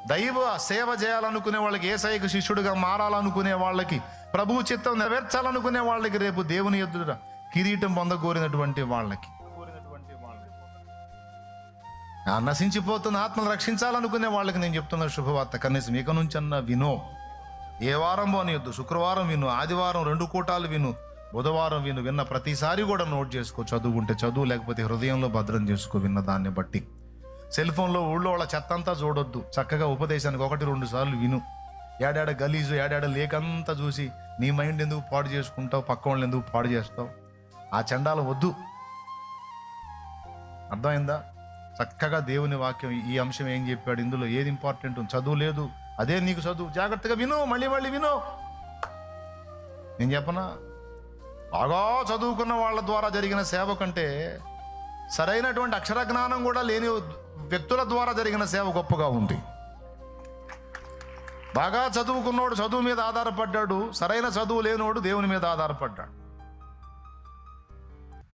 దైవ సేవ చేయాలనుకునే వాళ్ళకి, యేసయ్యకు శిష్యుడిగా మారాలనుకునే వాళ్ళకి, ప్రభువు చిత్తం నెరవేర్చాలనుకునే వాళ్ళకి, రేపు దేవుని ఎదుట కిరీటం పొందగోరినటువంటి వాళ్ళకి, నశించిపోతున్న ఆత్మను రక్షించాలనుకునే వాళ్ళకి నేను చెప్తున్న శుభవార్త. కనీసం ఇక నుంచి అన్న వినో. ఏ వారం పోనీయొద్దు, శుక్రవారం విను, ఆదివారం 2 కూటాలు విను, బుధవారం విను. విన్న ప్రతిసారి కూడా నోట్ చేసుకో. చదువుకుంటే చదువు, లేకపోతే హృదయంలో భద్రం చేసుకో విన్న దాన్ని బట్టి. సెల్ ఫోన్లో ఊళ్ళో వాళ్ళ చెత్త అంతా చూడొద్దు. చక్కగా ఉపదేశానికి 1-2 సార్లు విను. ఏడాడ గలీజు, ఏడాడ లేకంతా చూసి నీ మైండ్ ఎందుకు పాడు చేసుకుంటావు, పక్క వాళ్ళని ఎందుకు పాడు చేస్తావు? ఆ చండాలు వద్దు. అర్థమైందా? చక్కగా దేవుని వాక్యం ఈ అంశం ఏం చెప్పాడు, ఇందులో ఏది ఇంపార్టెంట్, చదువు లేదు, అదే నీకు చదువు. జాగ్రత్తగా విను, మళ్ళీ విను. నేను చెప్పనా, బాగా చదువుకున్న వాళ్ళ ద్వారా జరిగిన సేవ కంటే సరైనటువంటి అక్షర జ్ఞానం కూడా లేని వ్యక్తుల ద్వారా జరిగిన సేవ గొప్పగా ఉంది. బాగా చదువుకున్నోడు చదువు మీద ఆధారపడ్డాడు, సరైన చదువు లేనోడు దేవుని మీద ఆధారపడ్డాడు.